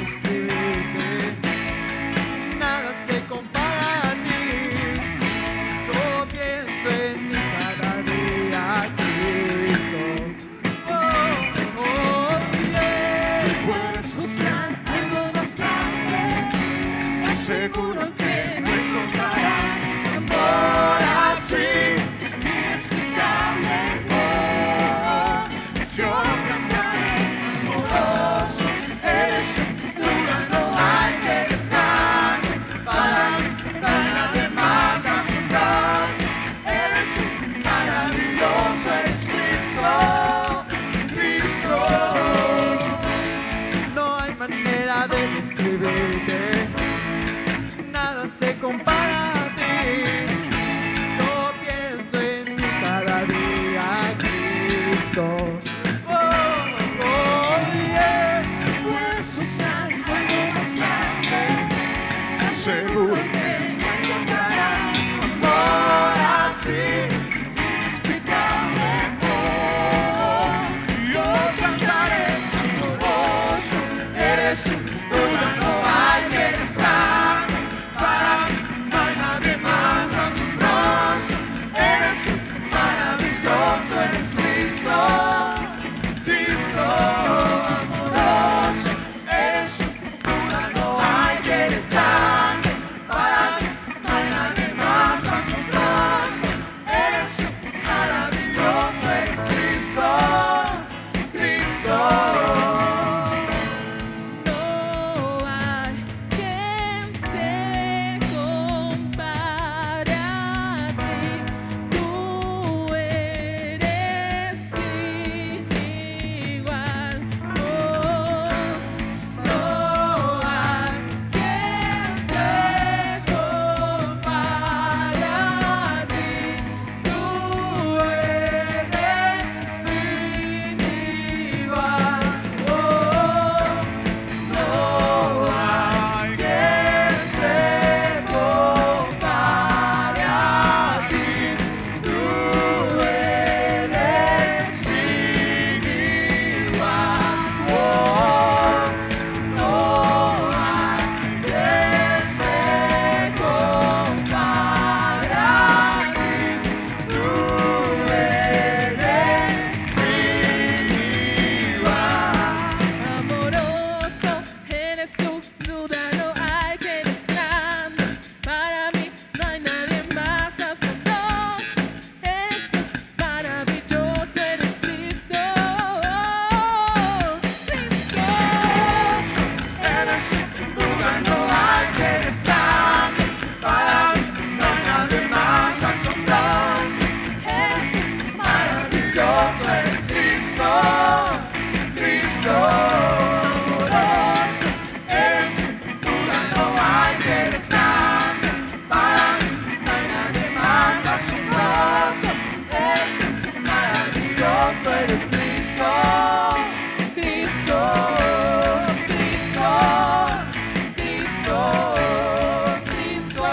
describirte. Nada se compara a ti. Yo pienso en ti cada día, Cristo. Oh, oh, yeah. Tú puedes buscar algo más grande. Seguro que no encontrarás amor así, inexplicable. Oh, yo cantaré amoroso. Eres sin duda, no hay que eres grande. Para mí, nadie más asombroso. Eres maravilloso, eres Cristo, Cristo. No hay manera de describirte. Nada se compara a ti. Yo pienso en ti cada día, Cristo. Oh, oh, yeah. Puedes usar algo más grande. Seguro que no encontrarás amor así, inexplicable. Oh, yo cantaré amoroso. Eres sin duda, no hay que eres grande. Para mí no hay nadie más asombroso. Eres maravilloso, eres Cristo, Cristo amoroso. Eres sin duda, no hay que eres grande. Para mí no hay nadie más asombroso. Eres maravilloso, eres Cristo, Cristo. No hay quien se compare a ti. Tú eres sin igual. No hay quien se compare a ti. Tú eres sin igual. No hay quien se compare a ti. Tú eres sin igual. No hay quien se compare a ti. Tú eres sin igual. Amoroso, eres tú, duda no hay que eres grande. Para mí no hay nadie más asombroso. Eres tú, maravilloso, eres Cristo, Cristo. Eres sin duda, no hay que eres grande. Para mí no hay nadie más asombroso. Eres maravilloso, eres Cristo, Cristo amoroso. Eres sin duda, no hay que eres grande. Para mí no hay nadie más asombroso. Eres maravilloso, eres Cristo, Cristo, Cristo, Cristo, Cristo.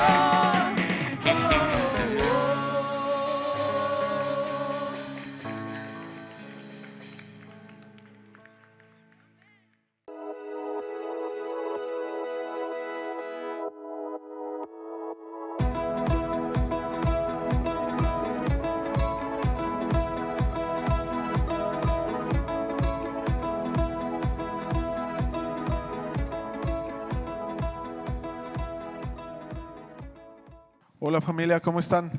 Hola familia, ¿cómo están?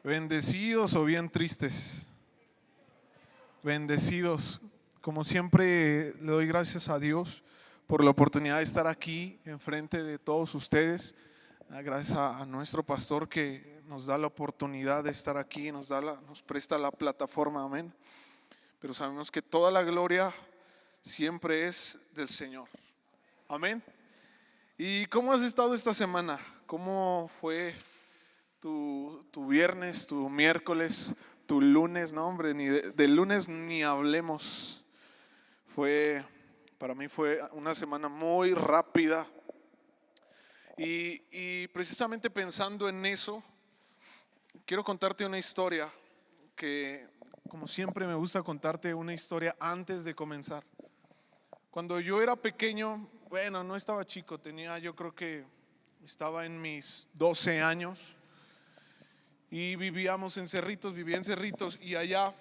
¿Bendecidos o bien tristes? Bendecidos. Como siempre le doy gracias a Dios por la oportunidad de estar aquí enfrente de todos ustedes. Gracias a nuestro pastor que nos da la oportunidad de estar aquí, nos presta la plataforma, amén. Pero sabemos que toda la gloria siempre es del Señor, amén. ¿Y cómo has estado esta semana? ¿Cómo fue tu viernes, tu miércoles, tu lunes? No, hombre, del lunes ni hablemos. Para mí fue una semana muy rápida. Y precisamente pensando en eso, quiero contarte una historia que, como siempre, me gusta contarte una historia antes de comenzar. Cuando yo era pequeño, bueno, no estaba chico, yo creo que estaba en mis 12 años y vivía en Cerritos y allá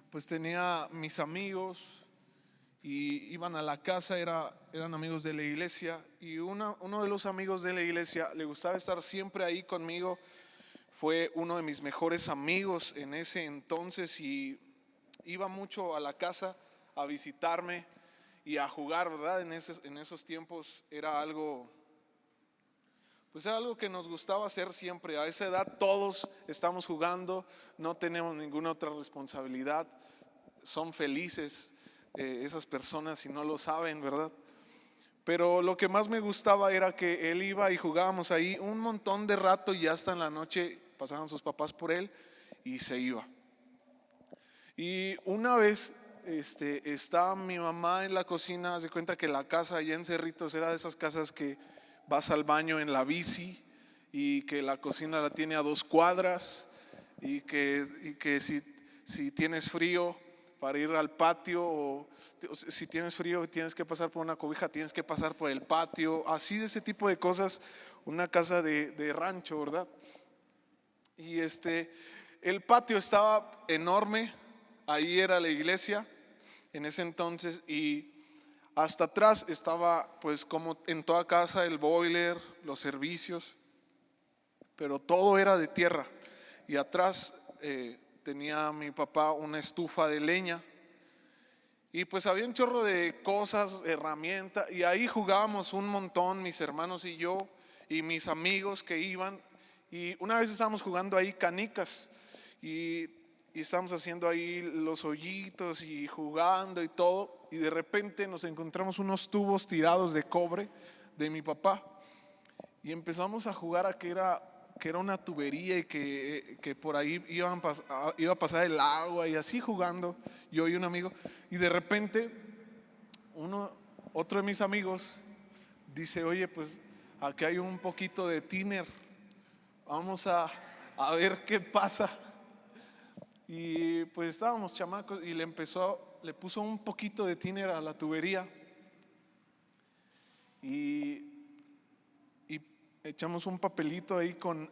pues tenía mis amigos y iban a la casa, eran amigos de la iglesia, y uno de los amigos de la iglesia le gustaba estar siempre ahí conmigo. Fue uno de mis mejores amigos en ese entonces y iba mucho a la casa a visitarme y a jugar, ¿verdad? En esos tiempos era algo que nos gustaba hacer siempre. A esa edad todos estamos jugando, no tenemos ninguna otra responsabilidad. Son felices esas personas si no lo saben, ¿verdad? Pero lo que más me gustaba era que él iba y jugábamos ahí un montón de rato y hasta en la noche pasaban sus papás por él y se iba. Y una vez estaba mi mamá en la cocina. Haz de cuenta que la casa allá en Cerritos era de esas casas que vas al baño en la bici y que la cocina la tiene a 2 cuadras y que si tienes frío para ir al patio, o si tienes frío y tienes que pasar por una cobija, tienes que pasar por el patio, así de ese tipo de cosas, una casa de rancho, ¿verdad? Y el patio estaba enorme, ahí era la iglesia en ese entonces, y hasta atrás estaba, pues como en toda casa, el boiler, los servicios, pero todo era de tierra. Y atrás tenía mi papá una estufa de leña, y pues había un chorro de cosas, herramientas, y ahí jugábamos un montón, mis hermanos y yo, y mis amigos que iban. Y una vez estábamos jugando ahí canicas y estábamos haciendo ahí los hoyitos y jugando y todo, y de repente nos encontramos unos tubos tirados de cobre de mi papá y empezamos a jugar a que era una tubería y que por ahí iba a pasar el agua, y así jugando yo y un amigo. Y de repente otro de mis amigos dice: oye, pues aquí hay un poquito de tiner, vamos a ver qué pasa. Y pues estábamos chamacos y le puso un poquito de tiner a la tubería y echamos un papelito ahí con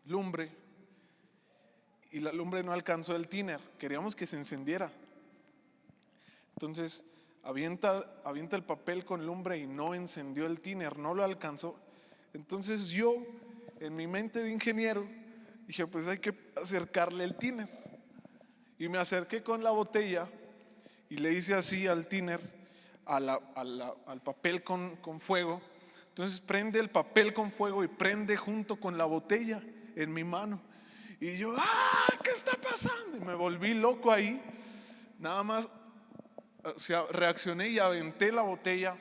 lumbre, y la lumbre no alcanzó el tiner, queríamos que se encendiera. Entonces avienta el papel con lumbre y no encendió el tiner, no lo alcanzó. Entonces yo, en mi mente de ingeniero, dije: pues hay que acercarle el tiner. Y me acerqué con la botella y le hice así al tiner, al papel con fuego. Entonces prende el papel con fuego y prende junto con la botella en mi mano. Y yo: ¿qué está pasando? Y me volví loco ahí. Nada más, reaccioné y aventé la botella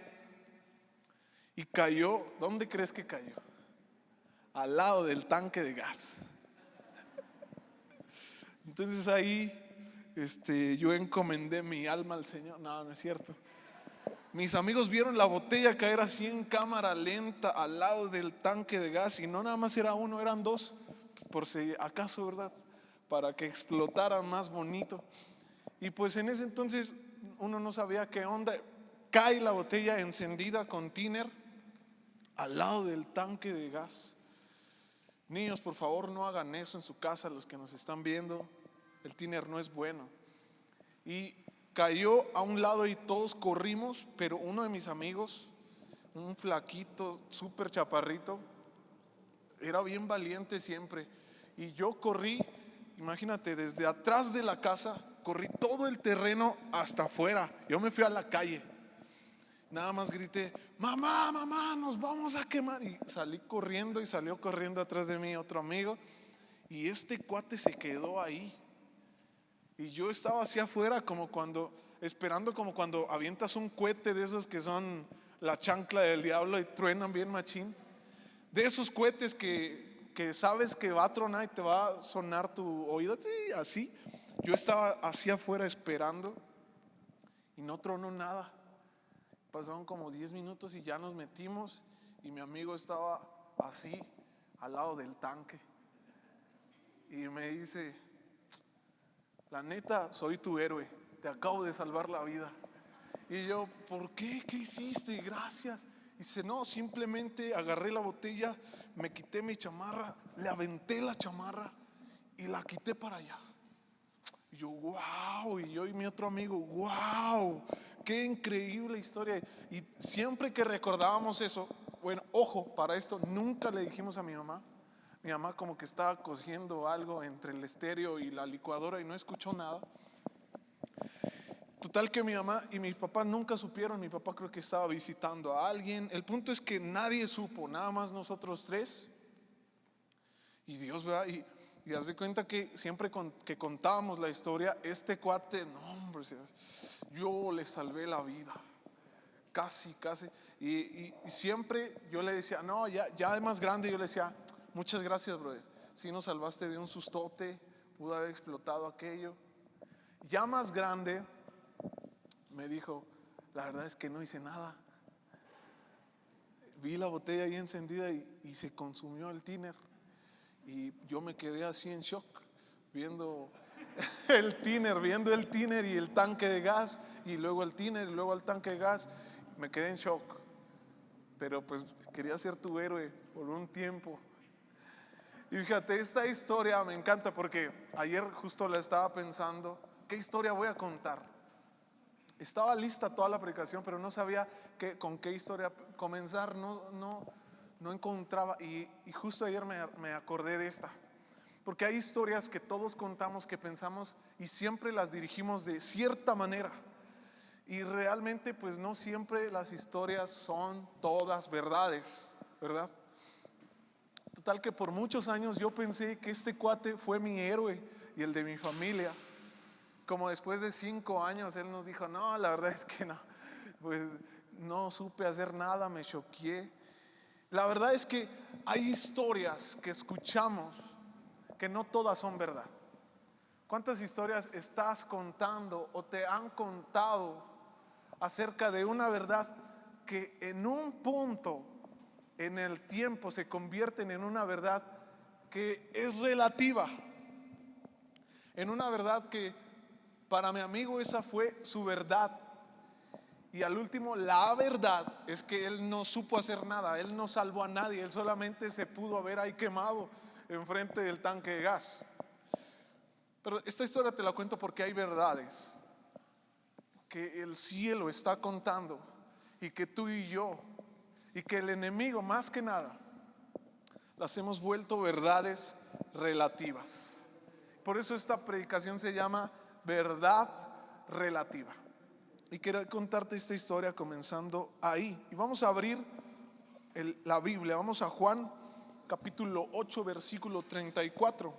y cayó. ¿Dónde crees que cayó? Al lado del tanque de gas. Entonces ahí yo encomendé mi alma al Señor. No es cierto. Mis amigos vieron la botella caer así en cámara lenta al lado del tanque de gas, y no nada más era uno, eran 2, por si acaso, ¿verdad? Para que explotara más bonito. Y pues en ese entonces uno no sabía qué onda. Cae la botella encendida con tiner al lado del tanque de gas. Niños, por favor, no hagan eso en su casa, los que nos están viendo. El tiner no es bueno. Y cayó a un lado y todos corrimos, pero uno de mis amigos, un flaquito, súper chaparrito, era bien valiente siempre. Y yo corrí, imagínate, desde atrás de la casa, corrí todo el terreno hasta afuera. Yo me fui a la calle. Nada más grité: mamá, nos vamos a quemar. Y salí corriendo, y salió corriendo atrás de mí otro amigo. Y este cuate se quedó ahí. Y yo estaba hacia afuera, esperando como cuando avientas un cohete de esos que son la chancla del diablo y truenan bien machín. De esos cohetes que sabes que va a tronar y te va a sonar tu oído, así. Yo estaba hacia afuera esperando y no tronó nada. Pasaron como 10 minutos y ya nos metimos, y mi amigo estaba así al lado del tanque y me dice: la neta, soy tu héroe, te acabo de salvar la vida. Y yo, ¿por qué? ¿Qué hiciste? Gracias. Dice, no, simplemente agarré la botella, me quité mi chamarra, le aventé la chamarra y la quité para allá. Y yo, wow. Y yo y mi otro amigo, wow, qué increíble historia. Y siempre que recordábamos eso, bueno, ojo, para esto nunca le dijimos a mi mamá. Mi mamá como que estaba cociendo algo entre el estéreo y la licuadora y no escuchó nada. Total que mi mamá y mi papá nunca supieron. Mi papá creo que estaba visitando a alguien. El punto es que nadie supo, nada más nosotros tres. Y Dios, ¿verdad? Y haz de cuenta que siempre que contábamos la historia, este cuate, no hombre, yo le salvé la vida. Casi. Y siempre yo le decía, no, ya de más grande yo le decía, muchas gracias, brother. Si nos salvaste de un sustote, pudo haber explotado aquello. Ya más grande me dijo, la verdad es que no hice nada. Vi la botella ahí encendida y se consumió el tiner. Y yo me quedé así en shock, viendo el tiner y el tanque de gas, y luego el tiner y luego el tanque de gas. Me quedé en shock. Pero pues quería ser tu héroe por un tiempo. Y fíjate, esta historia me encanta porque ayer justo la estaba pensando, ¿qué historia voy a contar? Estaba lista toda la predicación, pero no sabía con qué historia comenzar, no encontraba. Y justo ayer me acordé de esta, porque hay historias que todos contamos, que pensamos y siempre las dirigimos de cierta manera. Y realmente pues no siempre las historias son todas verdades, ¿verdad? Total que por muchos años yo pensé que este cuate fue mi héroe y el de mi familia. Como después de 5 años él nos dijo, no, la verdad es que no, pues no supe hacer nada, me choqué. La verdad es que hay historias que escuchamos que no todas son verdad. ¿Cuántas historias estás contando o te han contado acerca de una verdad que en un punto en el tiempo se convierten en una verdad que es relativa? En una verdad que para mi amigo esa fue su verdad. Y al último la verdad es que él no supo hacer nada, él no salvó a nadie, él solamente se pudo haber ahí quemado enfrente del tanque de gas. Pero esta historia te la cuento porque hay verdades que el cielo está contando y que tú y yo y que el enemigo más que nada las hemos vuelto verdades relativas. Por eso esta predicación se llama verdad relativa. Y quiero contarte esta historia comenzando ahí. Y vamos a abrir la Biblia. Vamos a Juan capítulo 8 versículo 34.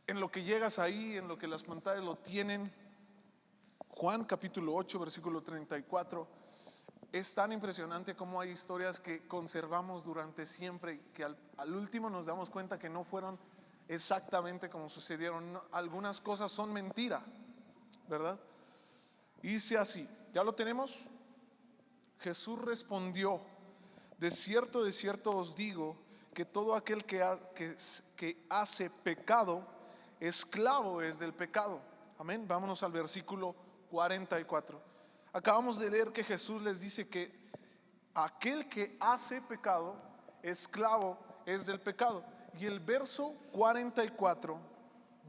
En lo que llegas ahí, en lo que las pantallas lo tienen, Juan capítulo 8 versículo 34. Es tan impresionante como hay historias que conservamos durante siempre, que al último nos damos cuenta que no fueron exactamente como sucedieron. Algunas cosas son mentira, ¿verdad? Dice así, ¿ya lo tenemos? Jesús respondió, de cierto os digo, que todo aquel que hace pecado, esclavo es del pecado. Amén. Vámonos al versículo 44. Acabamos de leer que Jesús les dice que aquel que hace pecado, esclavo es del pecado. Y el verso 44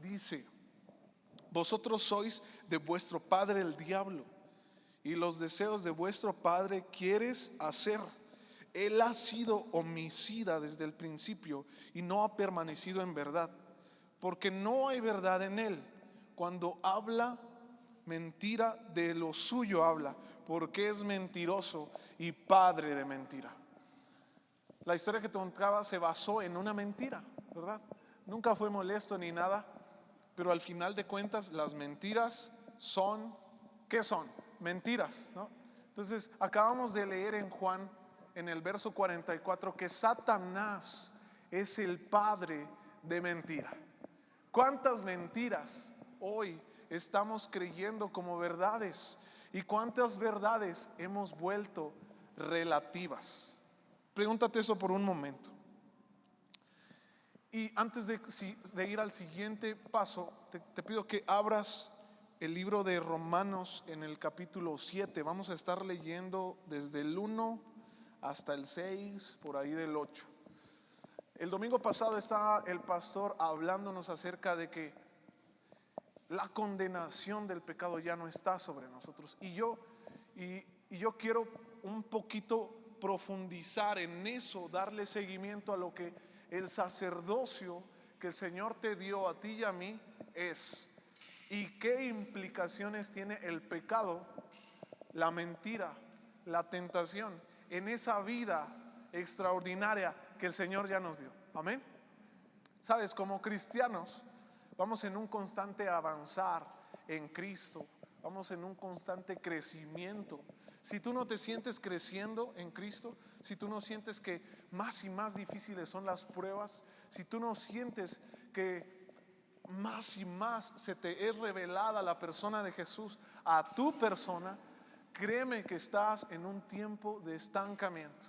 dice, vosotros sois de vuestro padre el diablo, y los deseos de vuestro padre quieres hacer. Él ha sido homicida desde el principio y no ha permanecido en verdad, porque no hay verdad en él. Cuando habla mentira, de lo suyo habla, porque es mentiroso y padre de mentira. La historia que te contaba se basó en una mentira, ¿verdad? Nunca fue molesto ni nada, pero al final de cuentas las mentiras son, ¿qué son? Mentiras, ¿no? Entonces acabamos de leer en Juan, en el verso 44, que Satanás es el padre de mentira. ¿Cuántas mentiras hoy estamos creyendo como verdades? ¿Y cuántas verdades hemos vuelto relativas? Pregúntate eso por un momento. Y antes de ir al siguiente paso, te pido que abras el libro de Romanos en el capítulo 7. Vamos a estar leyendo desde el 1 hasta el 6, por ahí del 8. El domingo pasado estaba el pastor hablándonos acerca de que la condenación del pecado ya no está sobre nosotros. Y yo quiero un poquito profundizar en eso, darle seguimiento a lo que el sacerdocio que el Señor te dio a ti y a mí es, y qué implicaciones tiene el pecado, la mentira, la tentación en esa vida extraordinaria que el Señor ya nos dio. Amén. Sabes, como cristianos vamos en un constante avanzar en Cristo, vamos en un constante crecimiento. Si tú no te sientes creciendo en Cristo, si tú no sientes que más y más difíciles son las pruebas, si tú no sientes que más y más se te es revelada la persona de Jesús a tu persona, créeme que estás en un tiempo de estancamiento.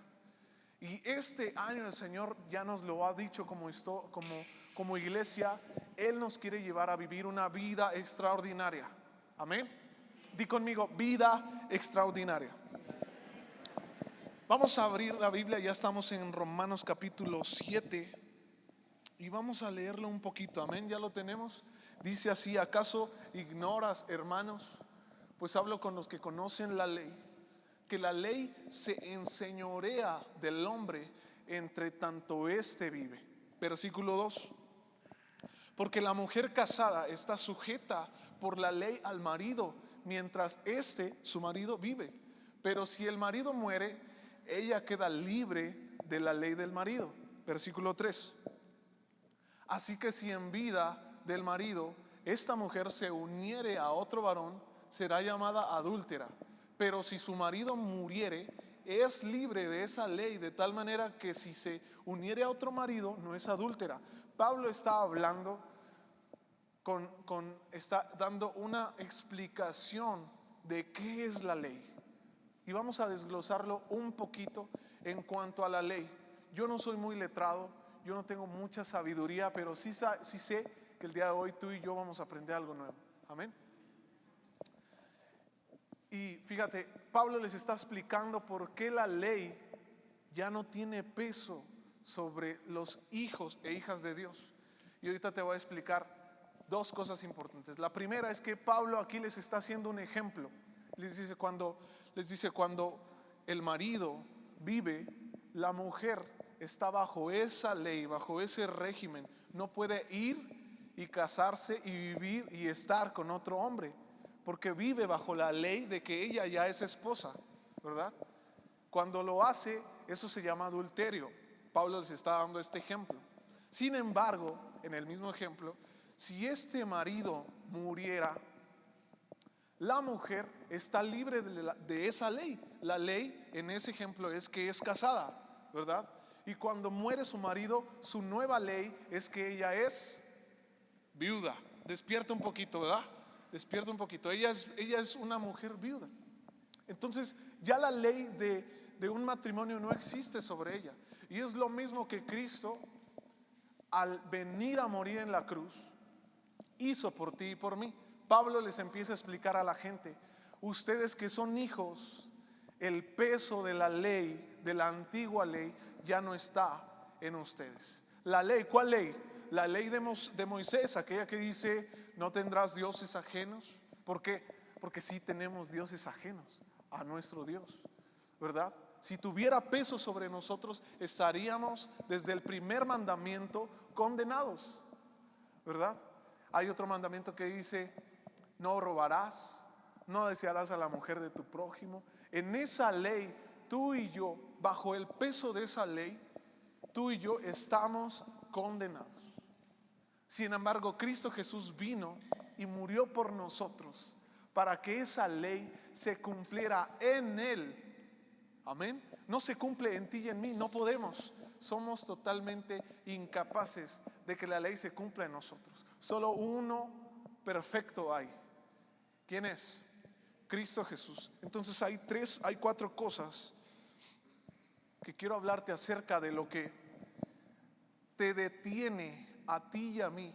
Y este año el Señor ya nos lo ha dicho como iglesia. Él nos quiere llevar a vivir una vida extraordinaria. Amén. Di conmigo, vida extraordinaria. Vamos a abrir la Biblia, ya estamos en Romanos capítulo 7 y vamos a leerlo un poquito. Amén, ya lo tenemos. Dice así: ¿acaso ignoras, hermanos? Pues hablo con los que conocen la ley, que la ley se enseñorea del hombre entre tanto éste vive. Versículo 2: porque la mujer casada está sujeta por la ley al marido mientras su marido vive. Pero si el marido muere, ella queda libre de la ley del marido. Versículo 3: así que si en vida del marido esta mujer se uniere a otro varón, será llamada adúltera. Pero si su marido muriere, es libre de esa ley, de tal manera que si se uniere a otro marido, no es adúltera. Pablo está hablando está dando una explicación de qué es la ley. Y vamos a desglosarlo un poquito en cuanto a la ley. Yo no soy muy letrado, yo no tengo mucha sabiduría, pero sí sé que el día de hoy tú y yo vamos a aprender algo nuevo. Amén. Y fíjate, Pablo les está explicando por qué la ley ya no tiene peso sobre los hijos e hijas de Dios. Y ahorita te voy a explicar dos cosas importantes. La primera es que Pablo aquí les está haciendo un ejemplo. Les dice cuando el marido vive, la mujer está bajo esa ley, bajo ese régimen. No puede ir y casarse y vivir y estar con otro hombre, porque vive bajo la ley de que ella ya es esposa, ¿verdad? Cuando lo hace, eso se llama adulterio. Pablo les está dando este ejemplo. Sin embargo, en el mismo ejemplo, si este marido muriera, la mujer está libre de esa ley. La ley en ese ejemplo es que es casada, ¿verdad? Y cuando muere su marido, su nueva ley es que ella es viuda. Despierta un poquito, ¿verdad? Despierta un poquito. Ella es una mujer viuda. Entonces ya la ley de un matrimonio no existe sobre ella. Y es lo mismo que Cristo, al venir a morir en la cruz, hizo por ti y por mí. Pablo les empieza a explicar a la gente: ustedes que son hijos, el peso de la ley, de la antigua ley, ya no está en ustedes. La ley, ¿cuál ley? La ley de Moisés, aquella que dice: no tendrás dioses ajenos. ¿Por qué? Porque sí tenemos dioses ajenos a nuestro Dios, ¿verdad? Si tuviera peso sobre nosotros, estaríamos desde el primer mandamiento condenados, ¿verdad? Hay otro mandamiento que dice: no robarás, no desearás a la mujer de tu prójimo. En esa ley, tú y yo, bajo el peso de esa ley, tú y yo estamos condenados. Sin embargo, Cristo Jesús vino y murió por nosotros para que esa ley se cumpliera en Él. Amén. No se cumple en ti y en mí, no podemos. Somos totalmente incapaces de que la ley se cumpla en nosotros. Solo uno perfecto hay. ¿Quién es? Cristo Jesús. Entonces hay 4 cosas que quiero hablarte acerca de lo que te detiene a ti y a mí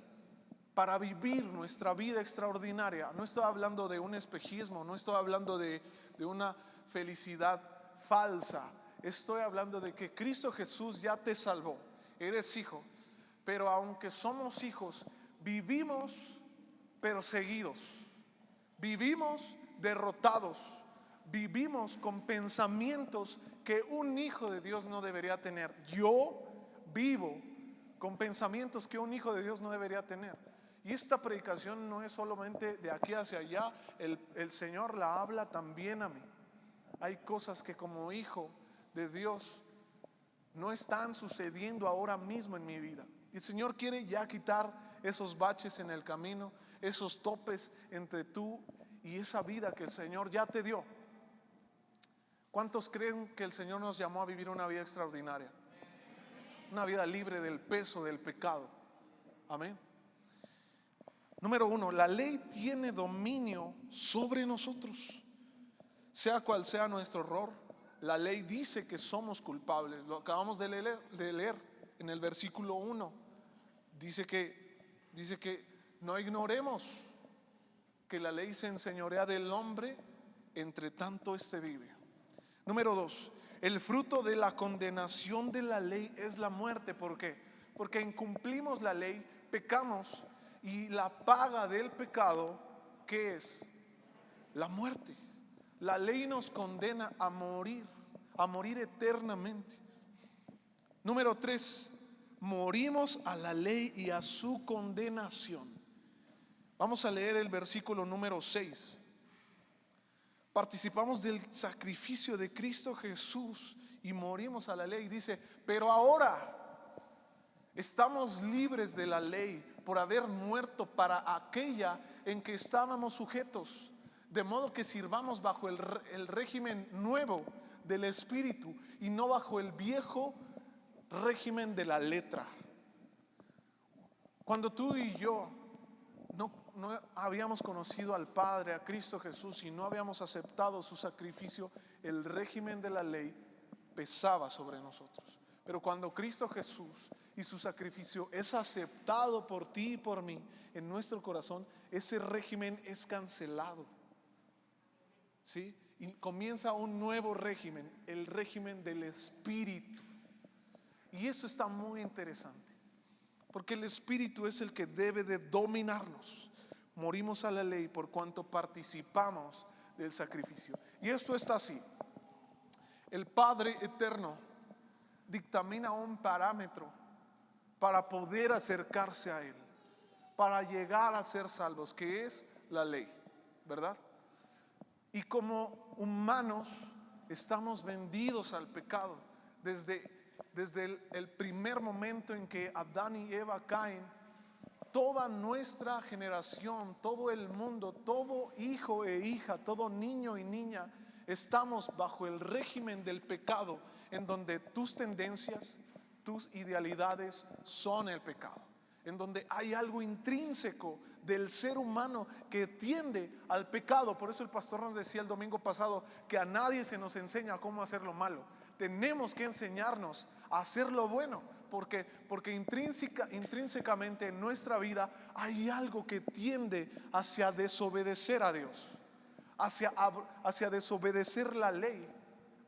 para vivir nuestra vida extraordinaria. No estoy hablando de un espejismo, no estoy hablando de una felicidad falsa. Estoy hablando de que Cristo Jesús ya te salvó, eres hijo. Pero aunque somos hijos, vivimos perseguidos, vivimos derrotados, vivimos con pensamientos que un hijo de Dios no debería tener. Yo vivo con pensamientos que un hijo de Dios no debería tener. Y esta predicación no es solamente de aquí hacia allá, el Señor la habla también a mí. Hay cosas que como hijo de Dios no están sucediendo ahora mismo en mi vida. Y el Señor quiere ya quitar esos baches en el camino, esos topes entre tú y esa vida que el Señor ya te dio. ¿Cuántos creen que el Señor nos llamó a vivir una vida extraordinaria? Una vida libre del peso del pecado. Amén. Número 1, la ley tiene dominio sobre nosotros. Sea cual sea nuestro error, la ley dice que somos culpables. Lo acabamos de leer en el versículo 1. Dice que no ignoremos que la ley se enseñorea del hombre, entre tanto éste vive. Número 2, el fruto de la condenación de la ley es la muerte. ¿Por qué? Porque incumplimos la ley, pecamos, y la paga del pecado, ¿qué es? La muerte. La ley nos condena a morir eternamente. Número 3, morimos a la ley y a su condenación. Vamos a leer el versículo número 6. Participamos del sacrificio de Cristo Jesús y morimos a la ley. Dice, pero ahora estamos libres de la ley por haber muerto para aquella en que estábamos sujetos, de modo que sirvamos bajo el régimen nuevo del Espíritu y no bajo el viejo régimen de la letra. Cuando tú y yo no habíamos conocido al Padre, a Cristo Jesús, y no habíamos aceptado su sacrificio, el régimen de la ley pesaba sobre nosotros. Pero cuando Cristo Jesús y su sacrificio es aceptado por ti y por mí en nuestro corazón, ese régimen es cancelado, ¿sí? Y comienza un nuevo régimen, el régimen del Espíritu. Y eso está muy interesante, porque el Espíritu es el que debe de dominarnos. Morimos a la ley por cuanto participamos del sacrificio. Y esto está así: el Padre eterno dictamina un parámetro para poder acercarse a Él, para llegar a ser salvos, que es la ley, ¿verdad? Y como humanos estamos vendidos al pecado. Desde el primer momento en que Adán y Eva caen, toda nuestra generación, todo el mundo, todo hijo e hija, todo niño y niña, estamos bajo el régimen del pecado, en donde tus tendencias, tus idealidades son el pecado, en donde hay algo intrínseco del ser humano que tiende al pecado. Por eso el pastor nos decía el domingo pasado que a nadie se nos enseña cómo hacer lo malo. Tenemos que enseñarnos a hacer lo bueno, porque intrínsecamente en nuestra vida hay algo que tiende hacia desobedecer a Dios, hacia desobedecer la ley,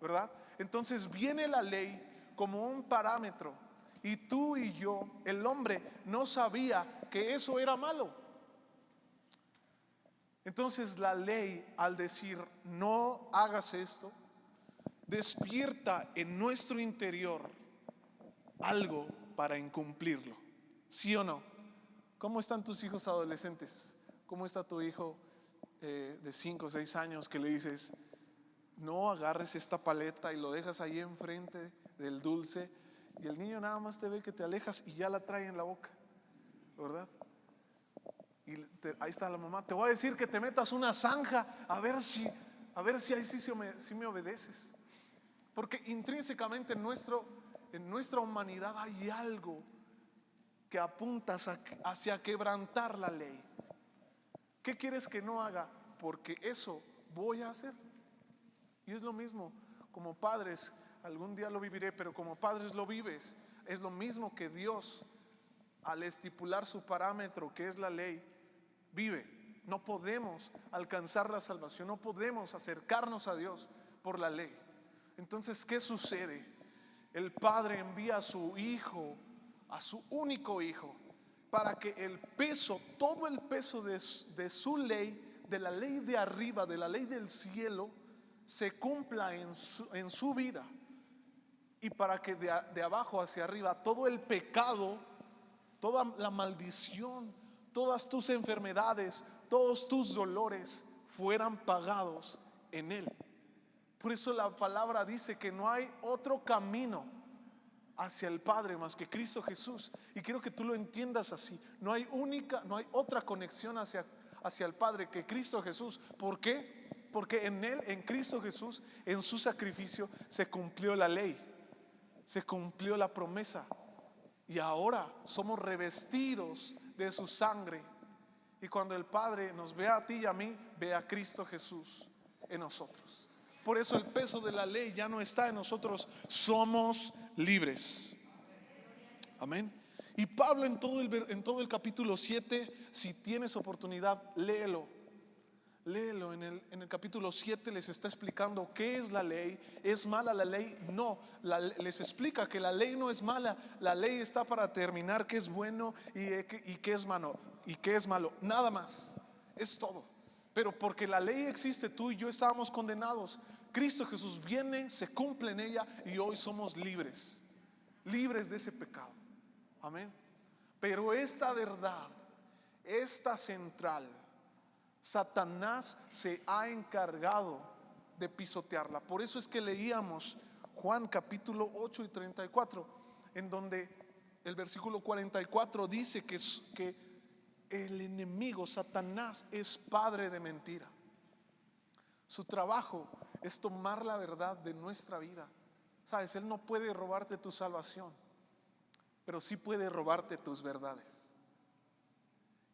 ¿verdad? Entonces viene la ley como un parámetro, y tú y yo, el hombre, no sabía que eso era malo. Entonces la ley, al decir no hagas esto, despierta en nuestro interior algo para incumplirlo. ¿Sí o no? ¿Cómo están tus hijos adolescentes? ¿Cómo está tu hijo de 5 o 6 años que le dices, no agarres esta paleta, y lo dejas ahí enfrente del dulce, y el niño nada más te ve que te alejas y ya la trae en la boca, ¿verdad? Y ahí está la mamá, te voy a decir que te metas una zanja a ver si ahí sí me obedeces. Porque intrínsecamente en nuestra humanidad hay algo que apunta hacia quebrantar la ley. ¿Qué quieres que no haga? Porque eso voy a hacer. Y es lo mismo como padres, algún día lo viviré, pero como padres lo vives. Es lo mismo que Dios al estipular su parámetro, que es la ley, vive. No podemos alcanzar la salvación, no podemos acercarnos a Dios por la ley. Entonces, ¿qué sucede? El Padre envía a su Hijo, a su único Hijo, para que el peso, todo el peso de su ley, de la ley de arriba, de la ley del cielo, se cumpla en su vida. Y para que de abajo hacia arriba todo el pecado, toda la maldición, todas tus enfermedades, todos tus dolores fueran pagados en Él. Por eso la palabra dice que no hay otro camino hacia el Padre más que Cristo Jesús. Y quiero que tú lo entiendas así. No hay otra conexión hacia el Padre que Cristo Jesús. ¿Por qué? Porque en Él, en Cristo Jesús, en su sacrificio se cumplió la ley, se cumplió la promesa. Y ahora somos revestidos de su sangre. Y cuando el Padre nos ve a ti y a mí, ve a Cristo Jesús en nosotros. Por eso el peso de la ley ya no está en nosotros, somos libres. Amén. Y Pablo en todo el capítulo 7, si tienes oportunidad, léelo. En el capítulo 7 les está explicando qué es la ley. ¿Es mala la ley? No, les explica que la ley no es mala. La ley está para determinar qué es bueno y qué es malo. Nada más, es todo. Pero porque la ley existe, tú y yo estábamos condenados. Cristo Jesús viene, se cumple en ella y hoy somos libres de ese pecado. Amén. Pero esta verdad, esta central, Satanás se ha encargado de pisotearla. Por eso es que leíamos Juan capítulo 8 y 34, en donde el versículo 44 dice que el enemigo, Satanás, es padre de mentira. Su trabajo es tomar la verdad de nuestra vida. Sabes, él no puede robarte tu salvación, pero sí puede robarte tus verdades.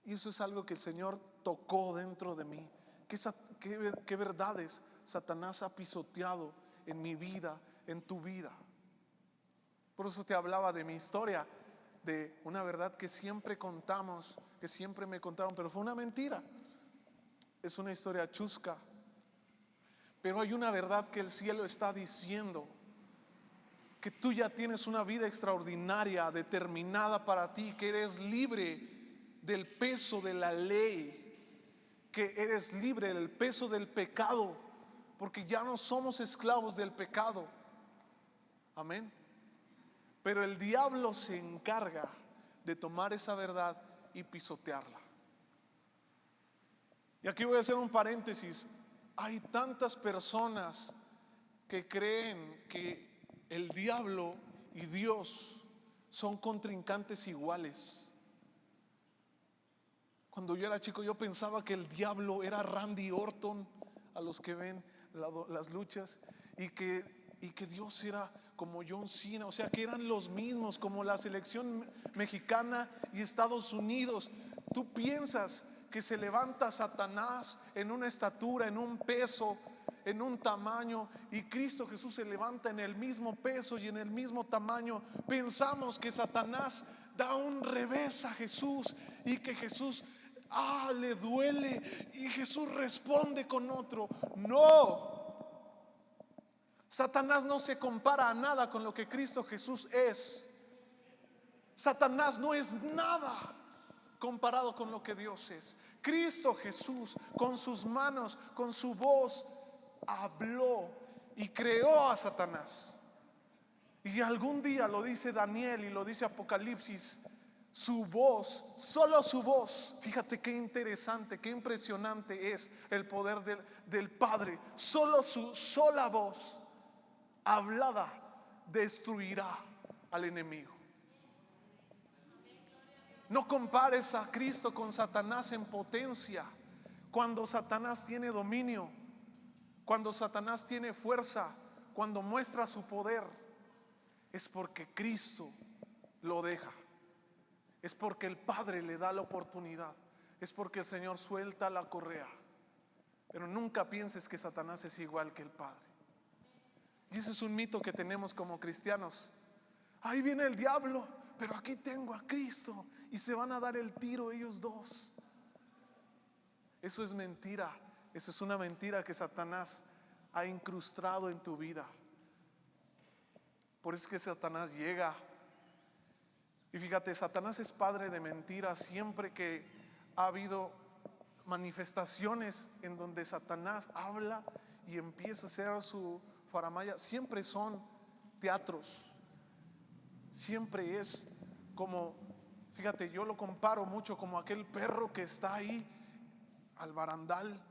Y eso es algo que el Señor tocó dentro de mí. ¿Qué verdades Satanás ha pisoteado en mi vida, en tu vida? Por eso te hablaba de mi historia, de una verdad que siempre contamos, que siempre me contaron, pero fue una mentira. Es una historia chusca. Pero hay una verdad que el cielo está diciendo, que tú ya tienes una vida extraordinaria determinada para ti, que eres libre del peso de la ley, que eres libre del peso del pecado, porque ya no somos esclavos del pecado. Amén. Pero el diablo se encarga de tomar esa verdad y pisotearla. Y aquí voy a hacer un paréntesis. Hay tantas personas que creen que el diablo y Dios son contrincantes iguales. Cuando yo era chico, yo pensaba que el diablo era Randy Orton, a los que ven las luchas, y que Dios era como John Cena, o sea, que eran los mismos, como la selección mexicana y Estados Unidos. Tú piensas que se levanta Satanás en una estatura, en un peso, en un tamaño, y Cristo Jesús se levanta en el mismo peso y en el mismo tamaño. Pensamos que Satanás da un revés a Jesús y que Jesús le duele y Jesús responde con otro. No, Satanás no se compara a nada con lo que Cristo Jesús es. Satanás no es nada comparado con lo que Dios es. Cristo Jesús con sus manos, con su voz, habló y creó a Satanás. Y algún día, lo dice Daniel y lo dice Apocalipsis, su voz, solo su voz, fíjate qué interesante, qué impresionante es el poder del Padre. Solo su sola voz hablada destruirá al enemigo. No compares a Cristo con Satanás en potencia. Cuando Satanás tiene dominio, cuando Satanás tiene fuerza, cuando muestra su poder, es porque Cristo lo deja. Es porque el Padre le da la oportunidad. Es porque el Señor suelta la correa. Pero nunca pienses que Satanás es igual que el Padre. Y ese es un mito que tenemos como cristianos. Ahí viene el diablo, pero aquí tengo a Cristo y se van a dar el tiro ellos dos. Eso es mentira. Eso es una mentira que Satanás ha incrustado en tu vida. Por eso es que Satanás llega. Y fíjate, Satanás es padre de mentiras. Siempre que ha habido manifestaciones en donde Satanás habla y empieza a hacer su faramaya, siempre son teatros. Siempre es como, fíjate, yo lo comparo mucho como aquel perro que está ahí al barandal.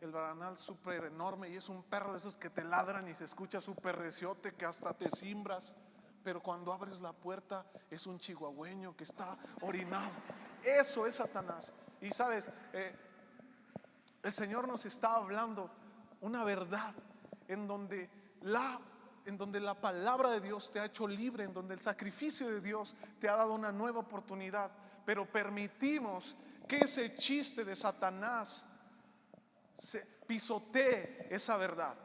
El barandal súper enorme, y es un perro de esos que te ladran y se escucha su perreciote que hasta te cimbras. Pero cuando abres la puerta es un chihuahueño que está orinado. Eso es Satanás. Y sabes, el Señor nos está hablando una verdad en donde la palabra de Dios te ha hecho libre, en donde el sacrificio de Dios te ha dado una nueva oportunidad. Pero permitimos que ese chiste de Satanás se pisotee esa verdad.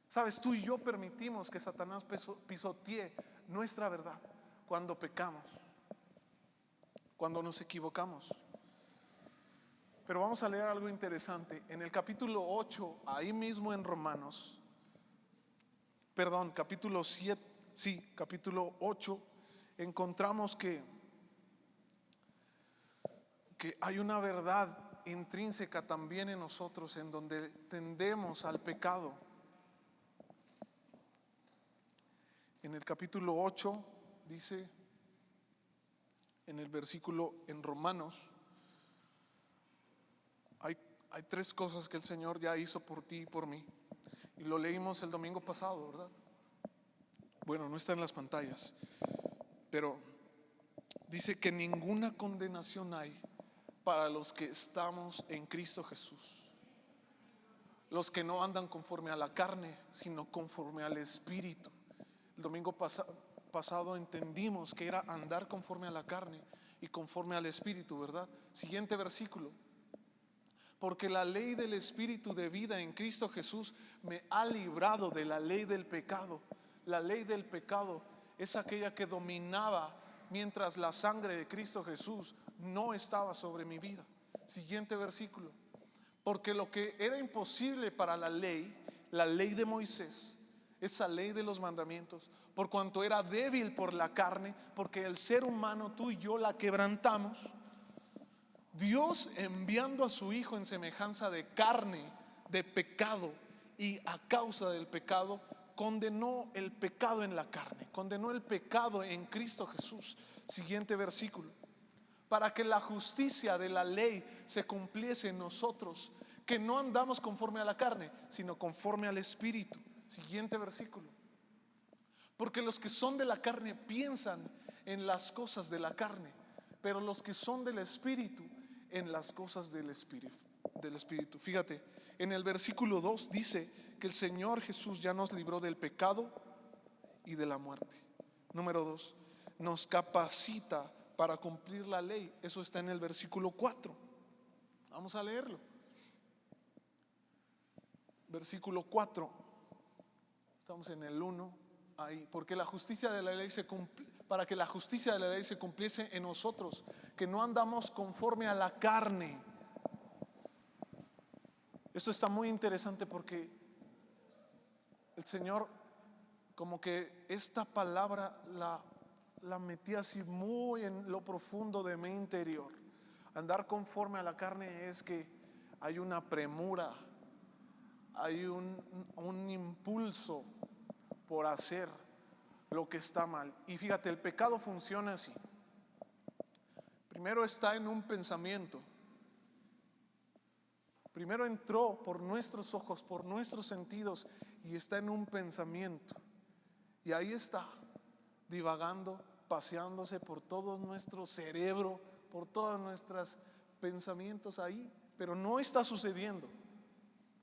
Sabes, tú y yo permitimos que Satanás pisotee nuestra verdad cuando pecamos, cuando nos equivocamos. Pero vamos a leer algo interesante. En el capítulo 8, ahí mismo en Romanos, capítulo 7, capítulo 8, encontramos que hay una verdad intrínseca también en nosotros, en donde tendemos al pecado. En el capítulo 8 dice, en el versículo en Romanos, hay 3 cosas que el Señor ya hizo por ti y por mí, y lo leímos el domingo pasado, ¿verdad? Bueno, no está en las pantallas, pero dice que ninguna condenación hay para los que estamos en Cristo Jesús, los que no andan conforme a la carne, sino conforme al Espíritu. El domingo pasado entendimos que era andar conforme a la carne y conforme al Espíritu, ¿verdad? Siguiente versículo. Porque la ley del Espíritu de vida en Cristo Jesús me ha librado de la ley del pecado. La ley del pecado es aquella que dominaba mientras la sangre de Cristo Jesús no estaba sobre mi vida. Siguiente versículo. Porque lo que era imposible para la ley de Moisés, esa ley de los mandamientos, por cuanto era débil por la carne, porque el ser humano, tú y yo, la quebrantamos, Dios, enviando a su Hijo en semejanza de carne, de pecado, y a causa del pecado condenó el pecado en la carne, condenó el pecado en Cristo Jesús. Siguiente versículo. Para que la justicia de la ley se cumpliese en nosotros, que no andamos conforme a la carne, sino conforme al Espíritu. Siguiente versículo. Porque los que son de la carne piensan en las cosas de la carne, pero los que son del Espíritu en las cosas del Espíritu. Fíjate, en el versículo 2 dice que el Señor Jesús ya nos libró del pecado y de la muerte. Número 2, nos capacita para cumplir la ley. Eso está en el versículo 4. Vamos a leerlo. Versículo 4. Estamos en el 1 ahí. Porque la justicia de la ley para que la justicia de la ley se cumpliese en nosotros, que no andamos conforme a la carne. Esto está muy interesante porque el Señor, como que esta palabra la metí así muy en lo profundo de mi interior. Andar conforme a la carne es que hay una premura, hay un impulso por hacer lo que está mal. Y fíjate, el pecado funciona así. Primero está en un pensamiento. Primero entró por nuestros ojos, por nuestros sentidos, y está en un pensamiento. Y ahí está, divagando, paseándose por todo nuestro cerebro, por todos nuestros pensamientos ahí, pero no está sucediendo,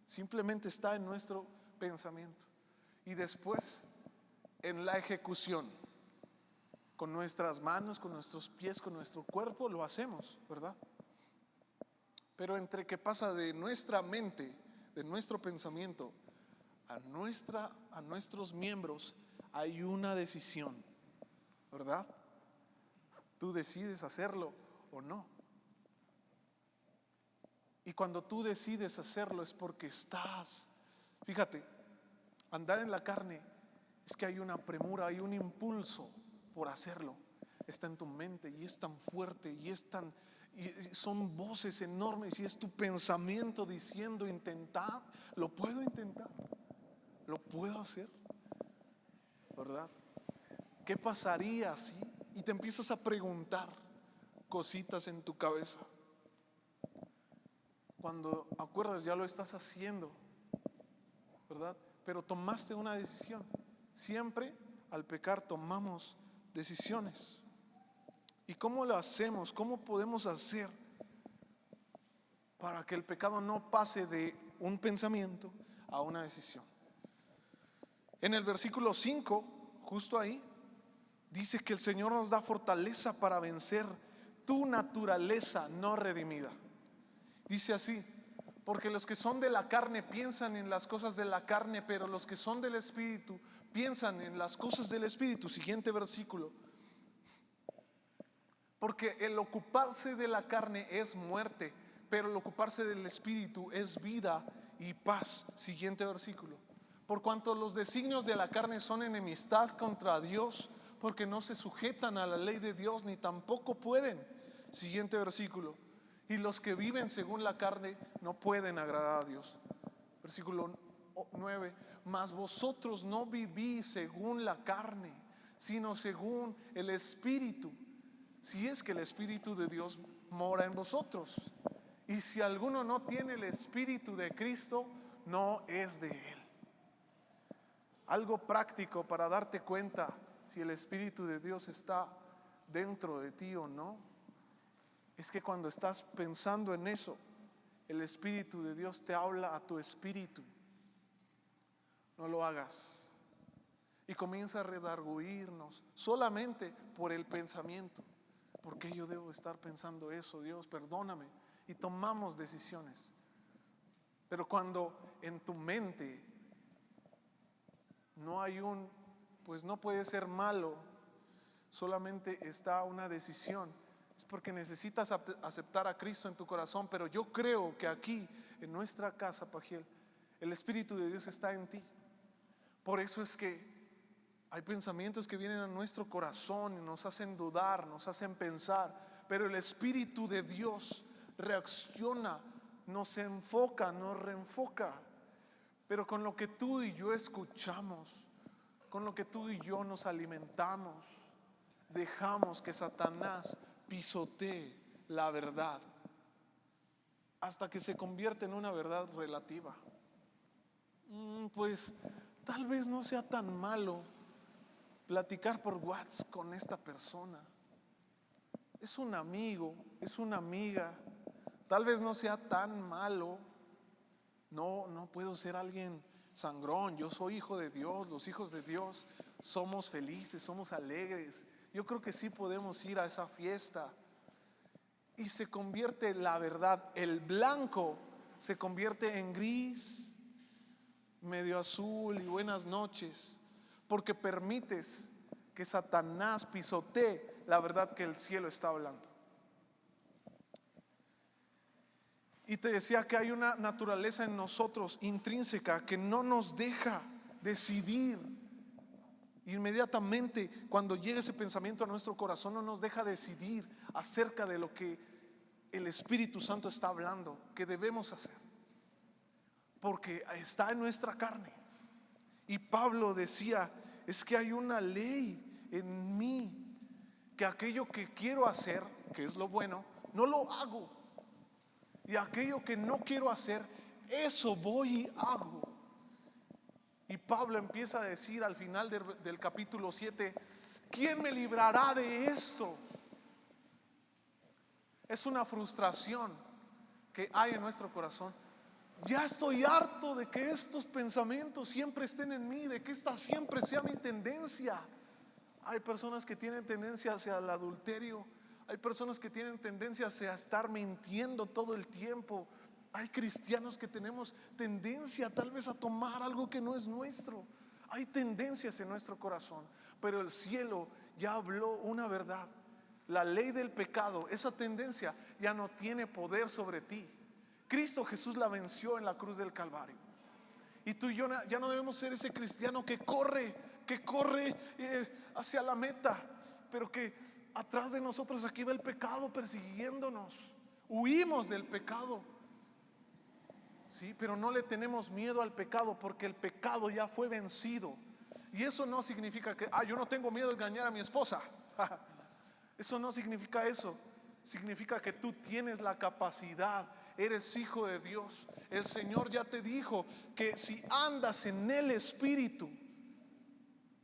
simplemente está en nuestro pensamiento. Y después en la ejecución, con nuestras manos, con nuestros pies, con nuestro cuerpo lo hacemos, ¿verdad? Pero entre que pasa de nuestra mente, de nuestro pensamiento a nuestros miembros, hay una decisión, ¿verdad? tú decides hacerlo o no. Y cuando tú decides hacerlo es porque fíjate, andar en la carne es que hay una premura, hay un impulso por hacerlo. Está en tu mente y es tan fuerte y son voces enormes y es tu pensamiento diciendo: intentar, lo puedo intentar, lo puedo hacer, ¿verdad? ¿Qué pasaría si? Y te empiezas a preguntar cositas en tu cabeza. Cuando acuerdas, ya lo estás haciendo, ¿verdad? Pero tomaste una decisión. Siempre al pecar tomamos decisiones. ¿Y cómo lo hacemos? ¿Cómo podemos hacer para que el pecado no pase de un pensamiento a una decisión? En el versículo 5, justo ahí, dice que el Señor nos da fortaleza para vencer tu naturaleza no redimida. Dice así: porque los que son de la carne piensan en las cosas de la carne, pero los que son del Espíritu piensan en las cosas del Espíritu. Siguiente versículo. Porque el ocuparse de la carne es muerte, pero el ocuparse del Espíritu es vida y paz. Siguiente versículo. Por cuanto los designios de la carne son enemistad contra Dios, porque no se sujetan a la ley de Dios, ni tampoco pueden. Siguiente versículo. Y los que viven según la carne no pueden agradar a Dios. Versículo 9. Mas vosotros no vivís según la carne, sino según el Espíritu, si es que el Espíritu de Dios mora en vosotros. Y si alguno no tiene el Espíritu de Cristo, no es de Él. Algo práctico para darte cuenta si el Espíritu de Dios está dentro de ti o no, es que cuando estás pensando en eso, el Espíritu de Dios te habla a tu espíritu: no lo hagas. Y comienza a redarguirnos solamente por el pensamiento. ¿Por qué yo debo estar pensando eso? Dios, perdóname. Y tomamos decisiones. Pero cuando en tu mente no hay pues no puede ser malo, solamente está una decisión, es porque necesitas aceptar a Cristo en tu corazón. Pero yo creo que aquí en nuestra casa, Pajiel, el Espíritu de Dios está en ti. Por eso es que hay pensamientos que vienen a nuestro corazón y nos hacen dudar, nos hacen pensar, pero el Espíritu de Dios reacciona, nos enfoca, nos reenfoca. Pero con lo que tú y yo escuchamos, con lo que tú y yo nos alimentamos, dejamos que Satanás pisotee la verdad hasta que se convierte en una verdad relativa. Pues tal vez no sea tan malo platicar por WhatsApp con esta persona. Es un amigo, es una amiga. Tal vez no sea tan malo. No puedo ser alguien sangrón. Yo soy hijo de Dios. Los hijos de Dios somos felices, somos alegres. Yo creo que sí podemos ir a esa fiesta. Y se convierte la verdad, el blanco se convierte en gris, medio azul y buenas noches, porque permites que Satanás pisotee la verdad que el cielo está hablando. Y te decía que hay una naturaleza en nosotros intrínseca que no nos deja decidir inmediatamente. Cuando llega ese pensamiento a nuestro corazón, no nos deja decidir acerca de lo que el Espíritu Santo está hablando que debemos hacer, porque está en nuestra carne. Y Pablo decía: es que hay una ley en mí, que aquello que quiero hacer, que es lo bueno, no lo hago, y aquello que no quiero hacer, eso voy y hago. Y Pablo empieza a decir al final del capítulo 7: ¿quién me librará de esto? Es una frustración que hay en nuestro corazón. Ya estoy harto de que estos pensamientos siempre estén en mí, de que esta siempre sea mi tendencia. Hay personas que tienen tendencia hacia el adulterio. Hay personas que tienen tendencia hacia estar mintiendo todo el tiempo. Hay cristianos que tenemos tendencia tal vez a tomar algo que no es nuestro. Hay tendencias en nuestro corazón, pero el cielo ya habló una verdad. la ley del pecado, esa tendencia ya no tiene poder sobre ti. Cristo Jesús la venció en la cruz del Calvario. Y tú y yo ya no debemos ser ese cristiano que corre hacia la meta, pero que atrás de nosotros aquí va el pecado persiguiéndonos. Huimos del pecado, sí, pero no le tenemos miedo al pecado, porque el pecado ya fue vencido. Y eso no significa que yo no tengo miedo de engañar a mi esposa. Eso no significa eso. Significa que tú tienes la capacidad, eres hijo de Dios. El Señor ya te dijo que si andas en el Espíritu,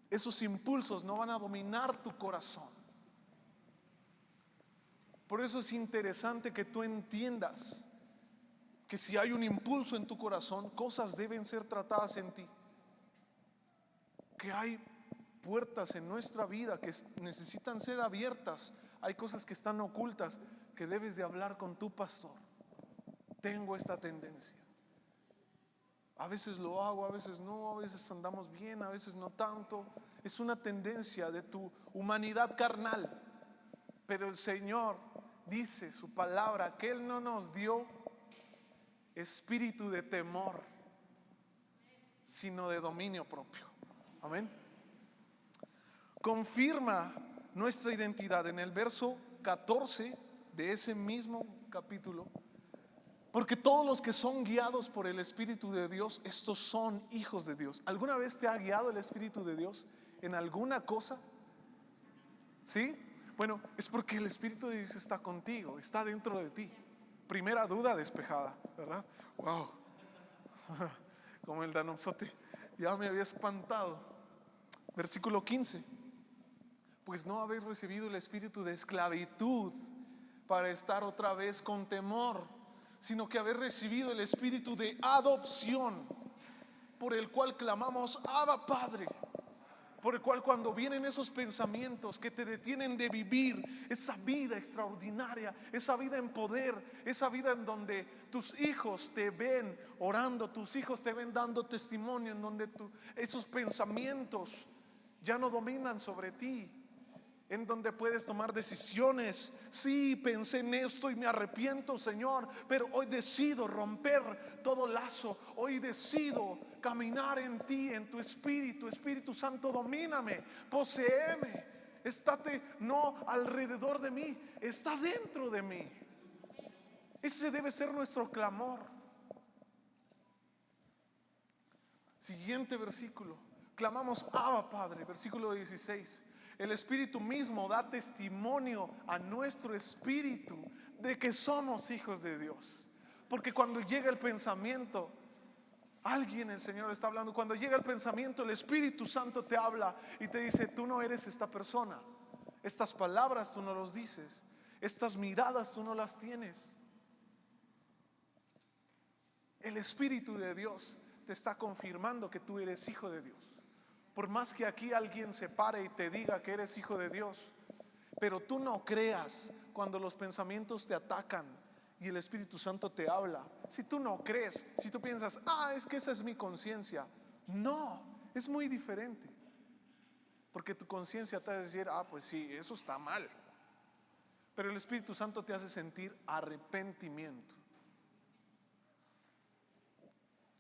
esos impulsos no van a dominar tu corazón. Por eso es interesante que tú entiendas que si hay un impulso en tu corazón, cosas deben ser tratadas en ti. Que hay puertas en nuestra vida que necesitan ser abiertas. Hay cosas que están ocultas que debes de hablar con tu pastor. Tengo esta tendencia. A veces lo hago, a veces no, a veces andamos bien, a veces no tanto. Es una tendencia de tu humanidad carnal. Pero el Señor dice su palabra que Él no nos dio espíritu de temor, sino de dominio propio. Amén. Confirma nuestra identidad en el verso 14 de ese mismo capítulo. Porque todos los que son guiados por el Espíritu de Dios, estos son hijos de Dios. ¿Alguna vez te ha guiado el Espíritu de Dios en alguna cosa? ¿Sí? Bueno, es porque el Espíritu de Dios está contigo, está dentro de ti. Primera duda despejada, ¿verdad? Wow. Como el danopsote, ya me había espantado. Versículo 15. Pues no habéis recibido el espíritu de esclavitud para estar otra vez con temor, sino que habéis recibido el espíritu de adopción, por el cual clamamos Abba Padre. Por el cual cuando vienen esos pensamientos que te detienen de vivir esa vida extraordinaria, esa vida en poder, esa vida en donde tus hijos te ven orando, tus hijos te ven dando testimonio, en donde esos pensamientos ya no dominan sobre ti, en donde puedes tomar decisiones. Sí, pensé en esto y me arrepiento, Señor, pero hoy decido romper todo lazo. Hoy decido caminar en ti, en tu Espíritu. Espíritu Santo, domíname, poséeme. Estate no alrededor de mí, está dentro de mí. Ese debe ser nuestro clamor. Siguiente versículo. Clamamos Abba Padre, versículo 16. El Espíritu mismo da testimonio a nuestro espíritu de que somos hijos de Dios. Porque cuando llega el pensamiento, el Señor está hablando. Cuando llega el pensamiento, el Espíritu Santo te habla y te dice: tú no eres esta persona. Estas palabras tú no los dices. Estas miradas tú no las tienes. El Espíritu de Dios te está confirmando que tú eres hijo de Dios. Por más que aquí alguien se pare y te diga que eres hijo de Dios, pero tú no creas cuando los pensamientos te atacan y el Espíritu Santo te habla. Si tú no crees, si tú piensas: es que esa es mi conciencia. No, es muy diferente. Porque tu conciencia te va a decir: pues sí, eso está mal. Pero el Espíritu Santo te hace sentir arrepentimiento.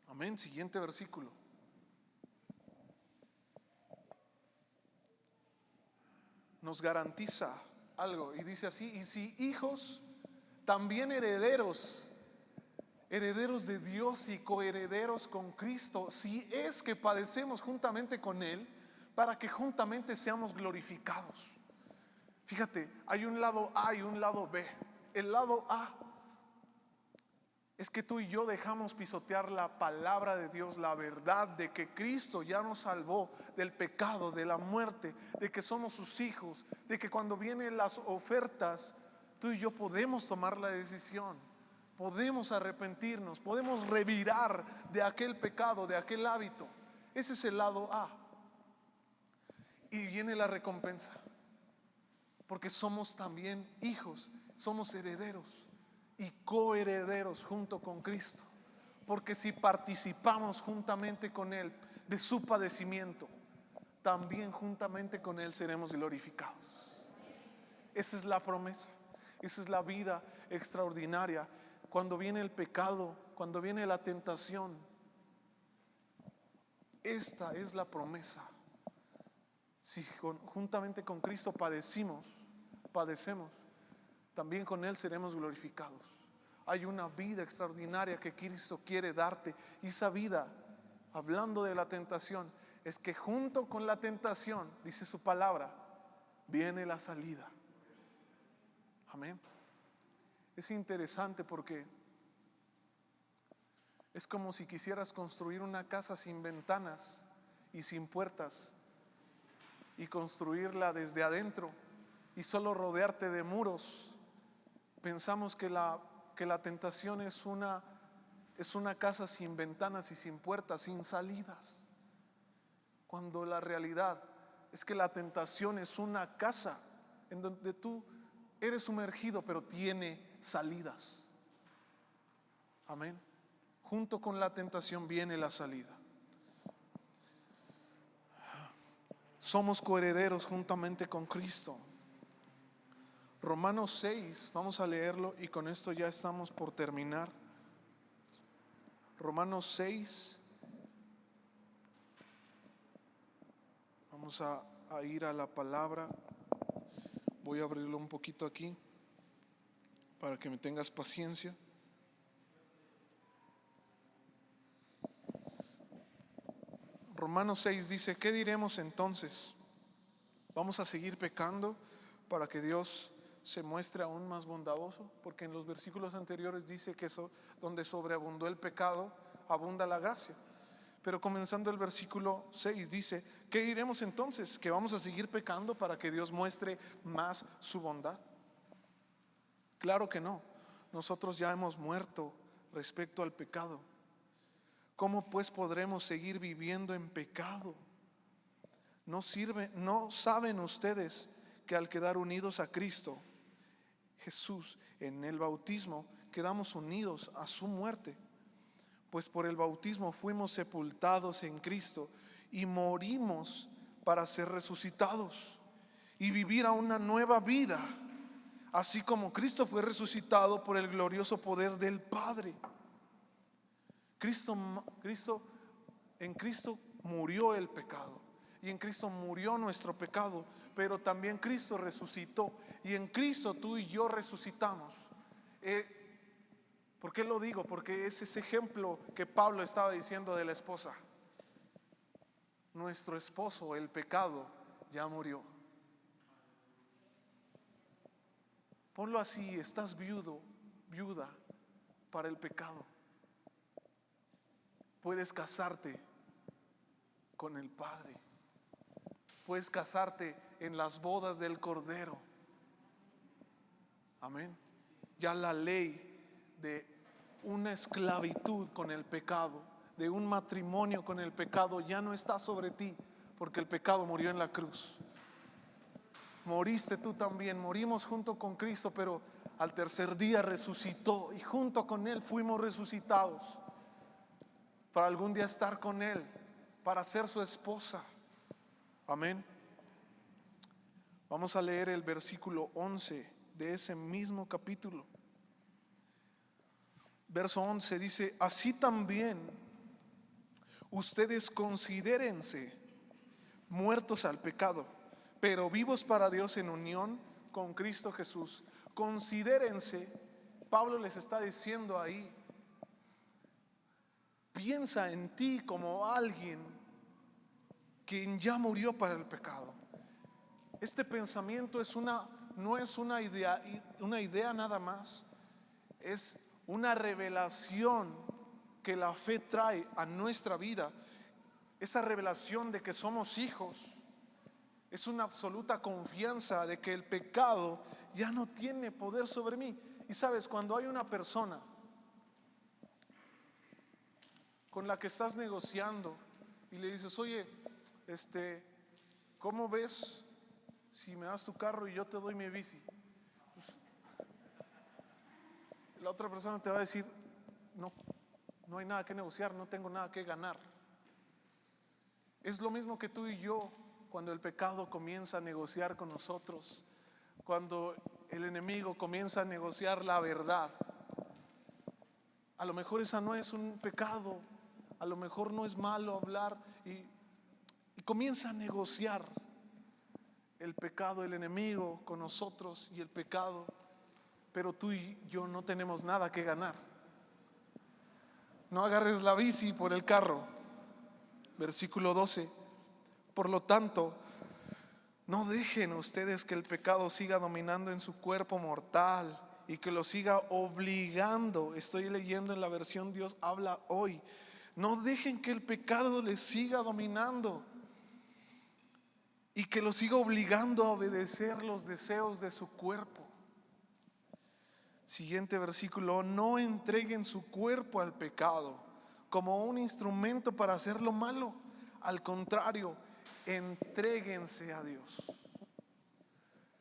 Amén. Siguiente versículo. Nos garantiza algo y dice así: y si hijos, también herederos, herederos de Dios y coherederos con Cristo, si es que padecemos juntamente con Él, para que juntamente seamos glorificados. Fíjate, hay un lado A y un lado B. El lado A es que tú y yo dejamos pisotear la palabra de Dios, la verdad de que Cristo ya nos salvó del pecado, de la muerte, de que somos sus hijos, de que cuando vienen las ofertas, tú y yo podemos tomar la decisión, podemos arrepentirnos, podemos revirar de aquel pecado, de aquel hábito. Ese es el lado A. Y viene la recompensa, porque somos también hijos, somos herederos y coherederos junto con Cristo. Porque si participamos juntamente con Él de su padecimiento, también juntamente con Él seremos glorificados. Esa es la promesa. Esa es la vida extraordinaria. Cuando viene el pecado, cuando viene la tentación, esta es la promesa. Si juntamente con Cristo padecemos, también con Él seremos glorificados. Hay una vida extraordinaria que Cristo quiere darte. Y esa vida, hablando de la tentación, es que junto con la tentación, dice su palabra, viene la salida. Amén. Es interesante porque es como si quisieras construir una casa sin ventanas y sin puertas y construirla desde adentro y solo rodearte de muros. Pensamos que la tentación es una casa sin ventanas y sin puertas, sin salidas, cuando la realidad es que la tentación es una casa en donde tú eres sumergido, pero tiene salidas. Amén. Junto con la tentación viene la salida. Somos coherederos juntamente con Cristo. Romanos 6, vamos a leerlo y con esto ya estamos por terminar. Romanos 6, vamos a ir a la palabra. Voy a abrirlo un poquito aquí para que me tengas paciencia. Romanos 6 dice: ¿qué diremos entonces? ¿Vamos a seguir pecando para que Dios se muestre aún más bondadoso? Porque en los versículos anteriores dice que donde sobreabundó el pecado, abunda la gracia. Pero comenzando el versículo 6 dice: ¿qué diremos entonces? ¿Que vamos a seguir pecando para que Dios muestre más su bondad? Claro que no. Nosotros ya hemos muerto respecto al pecado. ¿Cómo pues podremos seguir viviendo en pecado? ¿No saben ustedes que al quedar unidos a Cristo Jesús en el bautismo, quedamos unidos a su muerte? Pues por el bautismo fuimos sepultados en Cristo y morimos para ser resucitados y vivir a una nueva vida, así como Cristo fue resucitado por el glorioso poder del Padre. En Cristo murió el pecado y en Cristo murió nuestro pecado, pero también Cristo resucitó y en Cristo tú y yo resucitamos. ¿Por qué lo digo? Porque es ese ejemplo que Pablo estaba diciendo de la esposa. Nuestro esposo, el pecado, ya murió. Ponlo así: estás viuda para el pecado. Puedes casarte con el Padre. Puedes casarte en las bodas del Cordero. Amén. Ya la ley de una esclavitud con el pecado, de un matrimonio con el pecado, ya no está sobre ti, porque el pecado murió en la cruz. Moriste tú también, morimos junto con Cristo, pero al tercer día resucitó y junto con Él fuimos resucitados para algún día estar con Él, para ser su esposa. Amén. Vamos a leer el versículo 11 de ese mismo capítulo. Verso 11 dice: así también ustedes considérense muertos al pecado, pero vivos para Dios en unión con Cristo Jesús. Considérense, Pablo les está diciendo ahí: piensa en ti como alguien quien ya murió para el pecado. Este pensamiento no es una idea nada más, es una revelación que la fe trae a nuestra vida. Esa revelación de que somos hijos es una absoluta confianza de que el pecado ya no tiene poder sobre mí. Y sabes, cuando hay una persona con la que estás negociando y le dices: oye, ¿cómo ves si me das tu carro y yo te doy mi bici? Pues, la otra persona te va a decir: no hay nada que negociar, no tengo nada que ganar. Es lo mismo que tú y yo cuando el pecado comienza a negociar con nosotros, cuando el enemigo comienza a negociar la verdad. A lo mejor esa no es un pecado, a lo mejor no es malo hablar, y comienza a negociar el pecado, el enemigo con nosotros y el pecado, pero tú y yo no tenemos nada que ganar. No agarres la bici por el carro. Versículo 12. Por lo tanto, no dejen ustedes que el pecado siga dominando en su cuerpo mortal y que lo siga obligando. Estoy leyendo en la versión Dios habla hoy. No dejen que el pecado les siga dominando y que lo siga obligando a obedecer los deseos de su cuerpo. Siguiente versículo: no entreguen su cuerpo al pecado como un instrumento para hacer lo malo. Al contrario, entréguense a Dios.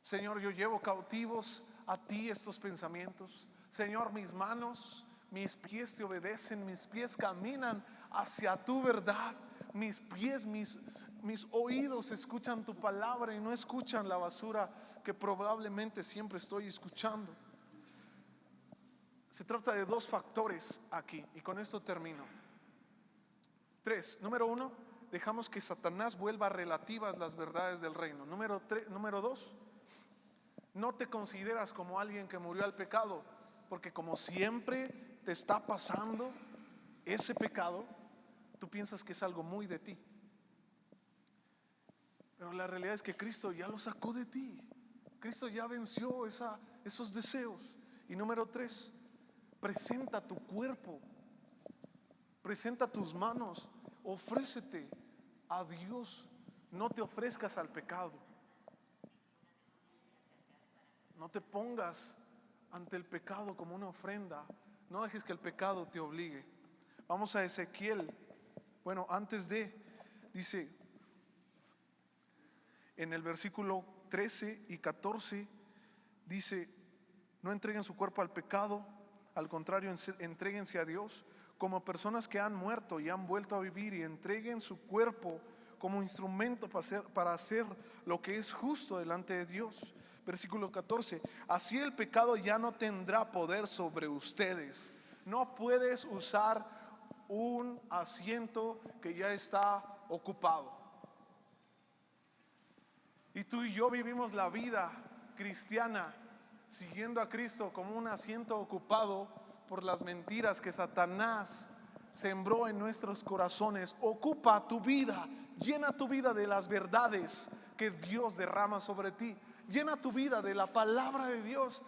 Señor, yo llevo cautivos a ti estos pensamientos. Señor, mis manos, mis pies te obedecen, mis pies caminan hacia tu verdad. Mis pies, mis oídos escuchan tu palabra y no escuchan la basura que probablemente siempre estoy escuchando. Se trata de dos factores aquí, y con esto termino. 3. Número 1, dejamos que Satanás vuelva relativas las verdades del reino. Número 2, no te consideras como alguien que murió al pecado, porque como siempre te está pasando ese pecado, tú piensas que es algo muy de ti. Pero la realidad es que Cristo ya lo sacó de ti. Cristo ya venció esos deseos. Y número 3, presenta tu cuerpo, presenta tus manos, ofrécete a Dios. No te ofrezcas al pecado. No te pongas ante el pecado como una ofrenda. No dejes que el pecado te obligue. Vamos a Ezequiel. Bueno, dice en el versículo 13 y 14, dice: no entreguen su cuerpo al pecado, al contrario, entréguense a Dios como personas que han muerto y han vuelto a vivir, y entreguen su cuerpo como instrumento para hacer lo que es justo delante de Dios. Versículo 14: así el pecado ya no tendrá poder sobre ustedes. No puedes usar un asiento que ya está ocupado. Y tú y yo vivimos la vida cristiana siguiendo a Cristo como un asiento ocupado por las mentiras que Satanás sembró en nuestros corazones. Ocupa tu vida, llena tu vida de las verdades que Dios derrama sobre ti. Llena tu vida de la palabra de Dios.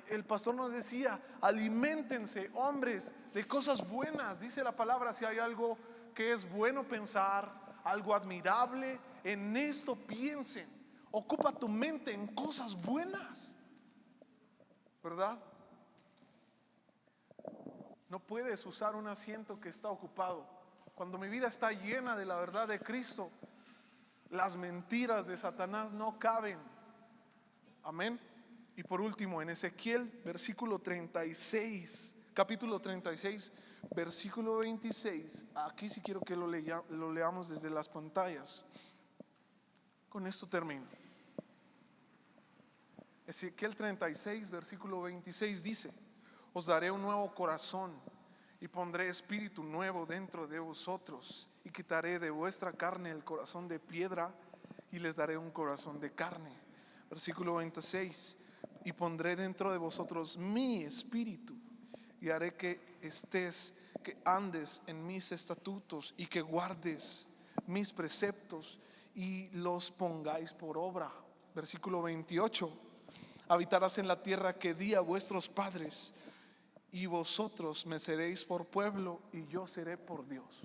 El pastor nos decía: aliméntense, hombres, de cosas buenas. Dice la palabra: si hay algo que es bueno pensar, algo admirable, en esto piensen. Ocupa tu mente en cosas buenas, ¿verdad? No puedes usar un asiento que está ocupado. Cuando mi vida está llena de la verdad de Cristo, las mentiras de Satanás no caben. Amén. Y por último, en Ezequiel capítulo 36, versículo 26. Aquí sí quiero que lo leamos desde las pantallas. Con esto termino. Ezequiel 36, versículo 26 dice: os daré un nuevo corazón y pondré espíritu nuevo dentro de vosotros, y quitaré de vuestra carne el corazón de piedra y les daré un corazón de carne. Versículo 26: y pondré dentro de vosotros mi espíritu y haré que andes en mis estatutos y que guardes mis preceptos y los pongáis por obra. Versículo 28: habitarás en la tierra que di a vuestros padres, y vosotros me seréis por pueblo y yo seré por Dios.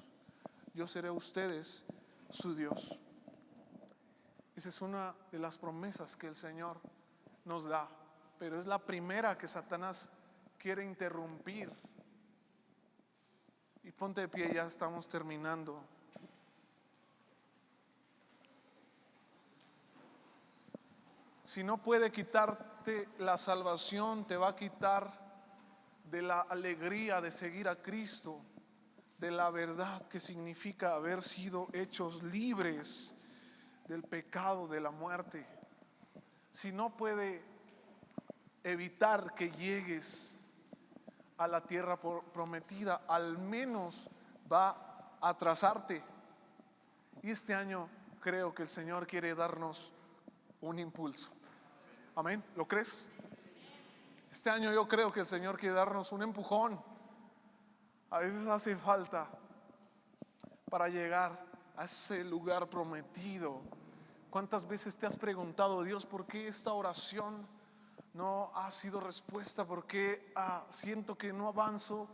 Yo seré ustedes su Dios. Esa es una de las promesas que el Señor nos da, pero es la primera que Satanás quiere interrumpir. Y ponte de pie, ya estamos terminando. Si no puede quitarte la salvación, te va a quitar de la alegría de seguir a Cristo, de la verdad que significa haber sido hechos libres del pecado, de la muerte. si no puede evitar que llegues a la tierra prometida, al menos va a atrasarte. Y este año creo que el Señor quiere darnos un impulso. Amén, ¿lo crees? Este año yo creo que el Señor quiere darnos un empujón. A veces hace falta para llegar a ese lugar prometido. ¿Cuántas veces te has preguntado, Dios, por qué esta oración no ha sido respuesta? ¿Por qué siento que no avanzo?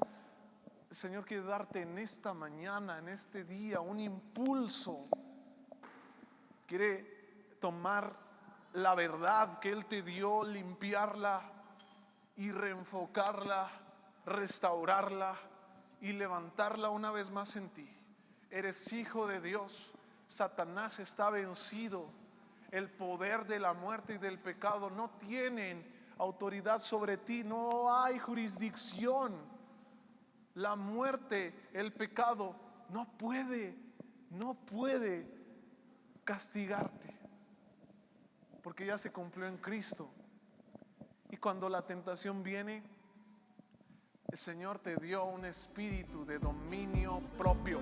El Señor quiere darte en esta mañana, en este día, un impulso. Quiere tomar la verdad que Él te dio, limpiarla y reenfocarla, restaurarla y levantarla una vez más en ti. Eres hijo de Dios. Satanás está vencido. El poder de la muerte y del pecado no tienen autoridad sobre ti. No hay jurisdicción. La muerte, el pecado no puede castigarte, porque ya se cumplió en Cristo. Y cuando la tentación viene, el Señor te dio un espíritu de dominio propio.